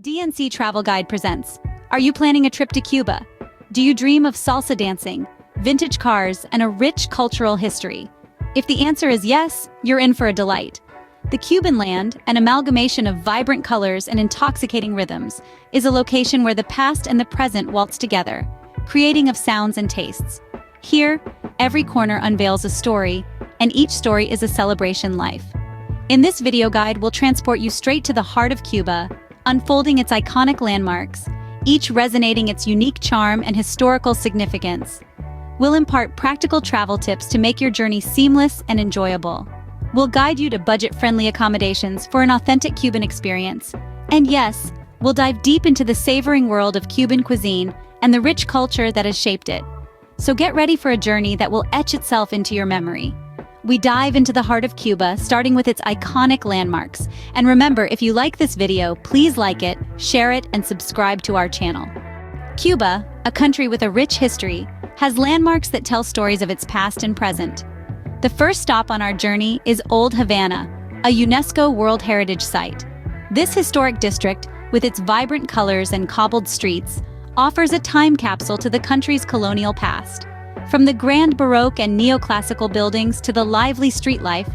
DNC Travel Guide presents. Are you planning a trip to Cuba? Do you dream of salsa dancing, vintage cars, and a rich cultural history? If the answer is yes, you're in for a delight. The Cuban land, an amalgamation of vibrant colors and intoxicating rhythms, is a location where the past and the present waltz together, creating of sounds and tastes. Here, every corner unveils a story, and each story is a celebration life. In this video guide, we'll transport you straight to the heart of Cuba, unfolding its iconic landmarks, each resonating its unique charm and historical significance. We'll impart practical travel tips to make your journey seamless and enjoyable. We'll guide you to budget-friendly accommodations for an authentic Cuban experience. And yes, we'll dive deep into the savoring world of Cuban cuisine and the rich culture that has shaped it. So get ready for a journey that will etch itself into your memory. We dive into the heart of Cuba, starting with its iconic landmarks. And remember, if you like this video, please like it, share it, and subscribe to our channel. Cuba, a country with a rich history, has landmarks that tell stories of its past and present. The first stop on our journey is Old Havana, a UNESCO World Heritage Site. This historic district, with its vibrant colors and cobbled streets, offers a time capsule to the country's colonial past. From the grand Baroque and neoclassical buildings to the lively street life,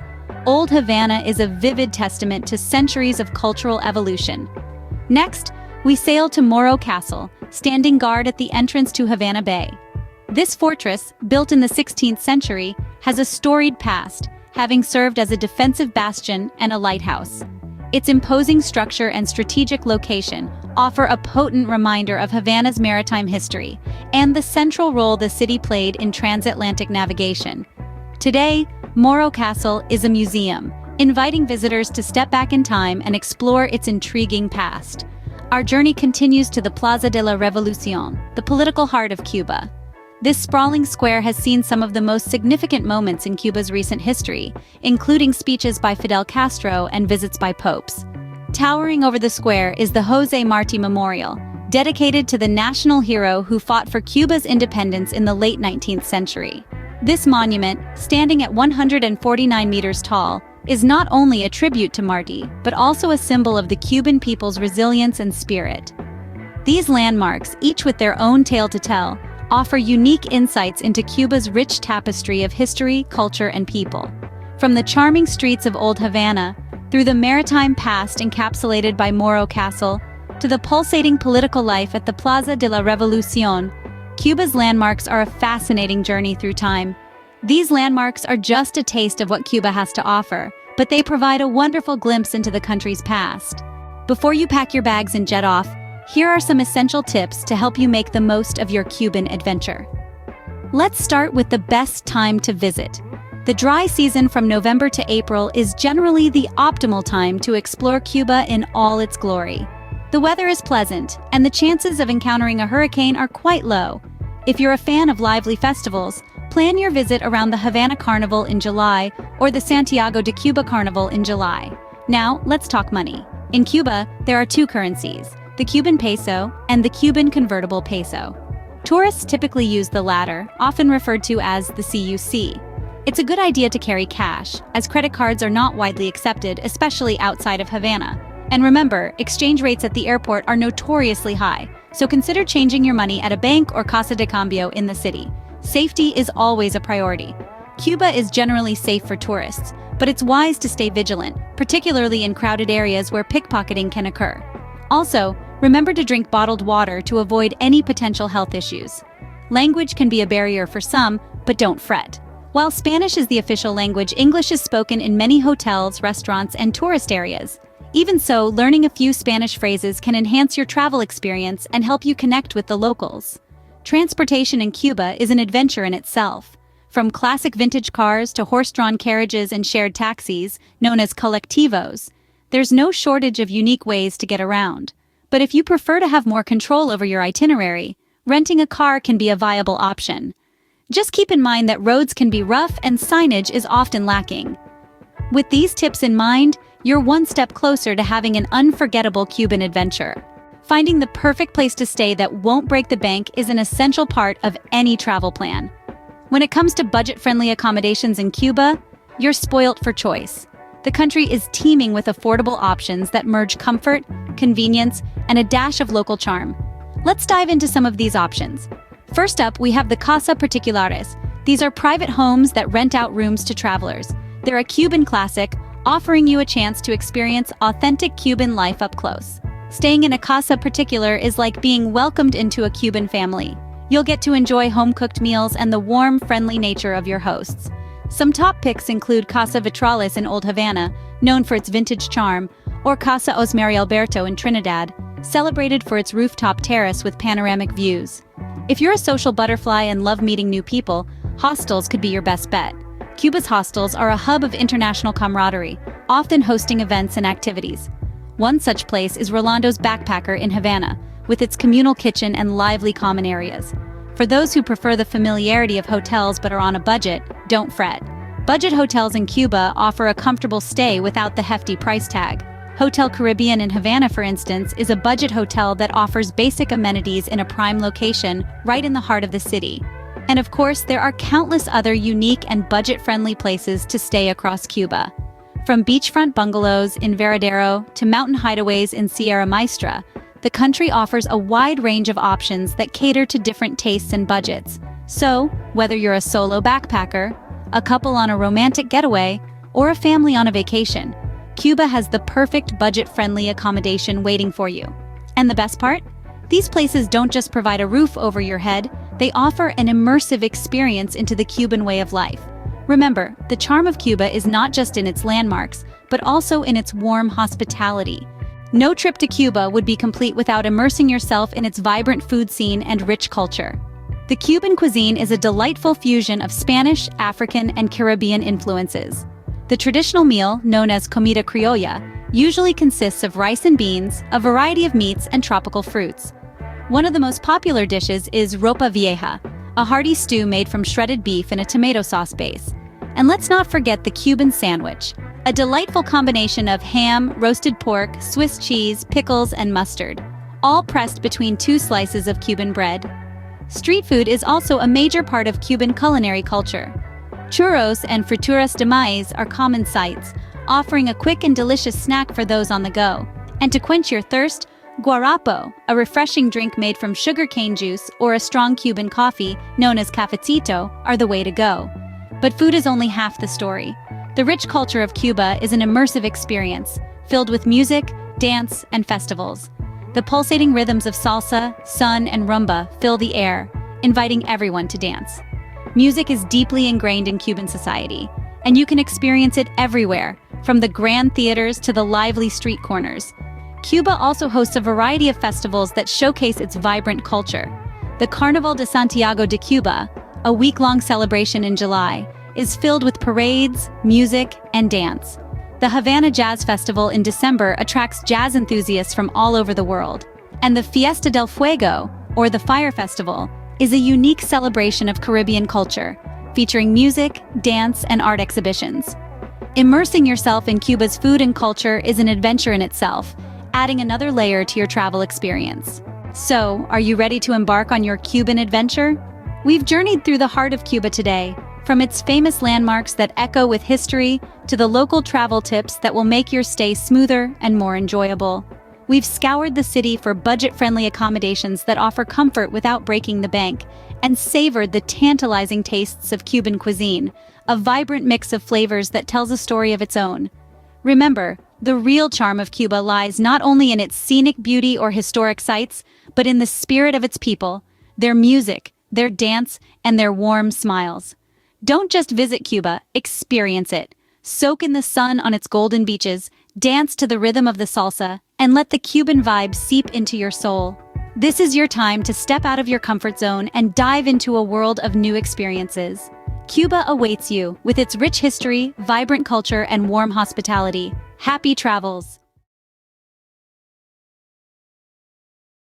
Old Havana is a vivid testament to centuries of cultural evolution. Next, we sail to Morro Castle, standing guard at the entrance to Havana Bay. This fortress, built in the 16th century, has a storied past, having served as a defensive bastion and a lighthouse. Its imposing structure and strategic location offer a potent reminder of Havana's maritime history and the central role the city played in transatlantic navigation. Today, Morro Castle is a museum, inviting visitors to step back in time and explore its intriguing past. Our journey continues to the Plaza de la Revolucion, the political heart of Cuba. This sprawling square has seen some of the most significant moments in Cuba's recent history, including speeches by Fidel Castro and visits by popes. Towering over the square is the José Martí Memorial, dedicated to the national hero who fought for Cuba's independence in the late 19th century. This monument, standing at 149 meters tall, is not only a tribute to Martí, but also a symbol of the Cuban people's resilience and spirit. These landmarks, each with their own tale to tell, offer unique insights into Cuba's rich tapestry of history, culture, and people. From the charming streets of Old Havana, through the maritime past encapsulated by Morro Castle, to the pulsating political life at the Plaza de la Revolucion, Cuba's landmarks are a fascinating journey through time. These landmarks are just a taste of what Cuba has to offer, but they provide a wonderful glimpse into the country's past. Before you pack your bags and jet off, here are some essential tips to help you make the most of your Cuban adventure. Let's start with the best time to visit. The dry season from November to April is generally the optimal time to explore Cuba in all its glory. The weather is pleasant, and the chances of encountering a hurricane are quite low. If you're a fan of lively festivals, plan your visit around the Havana Carnival in July or the Santiago de Cuba Carnival in July. Now, let's talk money. In Cuba, there are two currencies: the Cuban peso and the Cuban convertible peso. Tourists typically use the latter, often referred to as the CUC. It's a good idea to carry cash, as credit cards are not widely accepted, especially outside of Havana. And remember, exchange rates at the airport are notoriously high, so consider changing your money at a bank or casa de cambio in the city. Safety is always a priority. Cuba is generally safe for tourists, but it's wise to stay vigilant, particularly in crowded areas where pickpocketing can occur. Also, remember to drink bottled water to avoid any potential health issues. Language can be a barrier for some, but don't fret. While Spanish is the official language, English is spoken in many hotels, restaurants, and tourist areas. Even so, learning a few Spanish phrases can enhance your travel experience and help you connect with the locals. Transportation in Cuba is an adventure in itself. From classic vintage cars to horse-drawn carriages and shared taxis, known as colectivos, there's no shortage of unique ways to get around. But if you prefer to have more control over your itinerary, renting a car can be a viable option. Just keep in mind that roads can be rough and signage is often lacking. With these tips in mind, you're one step closer to having an unforgettable Cuban adventure. Finding the perfect place to stay that won't break the bank is an essential part of any travel plan. When it comes to budget-friendly accommodations in Cuba, you're spoilt for choice. The country is teeming with affordable options that merge comfort, convenience, and a dash of local charm. Let's dive into some of these options. First up, we have the Casa Particulares. These are private homes that rent out rooms to travelers. They're a Cuban classic, offering you a chance to experience authentic Cuban life up close. Staying in a casa particular is like being welcomed into a Cuban family. You'll get to enjoy home-cooked meals and the warm, friendly nature of your hosts. Some top picks include Casa Vitrales in Old Havana, known for its vintage charm, or Casa Osmary Alberto in Trinidad, celebrated for its rooftop terrace with panoramic views. If you're a social butterfly and love meeting new people, hostels could be your best bet. Cuba's hostels are a hub of international camaraderie, often hosting events and activities. One such place is Rolando's Backpacker in Havana, with its communal kitchen and lively common areas. For those who prefer the familiarity of hotels but are on a budget, don't fret. Budget hotels in Cuba offer a comfortable stay without the hefty price tag. Hotel Caribbean in Havana, for instance, is a budget hotel that offers basic amenities in a prime location right in the heart of the city. And of course, there are countless other unique and budget-friendly places to stay across Cuba. From beachfront bungalows in Veradero to mountain hideaways in Sierra Maestra, the country offers a wide range of options that cater to different tastes and budgets. So, whether you're a solo backpacker, a couple on a romantic getaway, or a family on a vacation, Cuba has the perfect budget-friendly accommodation waiting for you. And the best part? These places don't just provide a roof over your head, they offer an immersive experience into the Cuban way of life. Remember, the charm of Cuba is not just in its landmarks, but also in its warm hospitality. No trip to Cuba would be complete without immersing yourself in its vibrant food scene and rich culture. The Cuban cuisine is a delightful fusion of Spanish, African, and Caribbean influences. The traditional meal, known as comida criolla, usually consists of rice and beans, a variety of meats, and tropical fruits. One of the most popular dishes is ropa vieja, a hearty stew made from shredded beef in a tomato sauce base. And let's not forget the Cuban sandwich, a delightful combination of ham, roasted pork, Swiss cheese, pickles, and mustard, all pressed between two slices of Cuban bread. Street food is also a major part of Cuban culinary culture. Churros and frituras de maíz are common sights, offering a quick and delicious snack for those on the go. And to quench your thirst, guarapo, a refreshing drink made from sugarcane juice or a strong Cuban coffee, known as cafecito, are the way to go. But food is only half the story. The rich culture of Cuba is an immersive experience, filled with music, dance, and festivals. The pulsating rhythms of salsa, son, and rumba fill the air, inviting everyone to dance. Music is deeply ingrained in Cuban society, and you can experience it everywhere, from the grand theaters to the lively street corners. Cuba also hosts a variety of festivals that showcase its vibrant culture. The Carnaval de Santiago de Cuba, a week-long celebration in July, is filled with parades, music, and dance. The Havana Jazz Festival in December attracts jazz enthusiasts from all over the world. And the Fiesta del Fuego, or the Fire Festival, is a unique celebration of Caribbean culture, featuring music, dance, and art exhibitions. Immersing yourself in Cuba's food and culture is an adventure in itself, adding another layer to your travel experience. So, are you ready to embark on your Cuban adventure? We've journeyed through the heart of Cuba today, from its famous landmarks that echo with history to the local travel tips that will make your stay smoother and more enjoyable. We've scoured the city for budget-friendly accommodations that offer comfort without breaking the bank, and savored the tantalizing tastes of Cuban cuisine, a vibrant mix of flavors that tells a story of its own. Remember, the real charm of Cuba lies not only in its scenic beauty or historic sites, but in the spirit of its people, their music, their dance, and their warm smiles. Don't just visit Cuba, experience it. Soak in the sun on its golden beaches, dance to the rhythm of the salsa, and let the Cuban vibe seep into your soul. This is your time to step out of your comfort zone and dive into a world of new experiences. Cuba awaits you with its rich history, vibrant culture, and warm hospitality. Happy travels!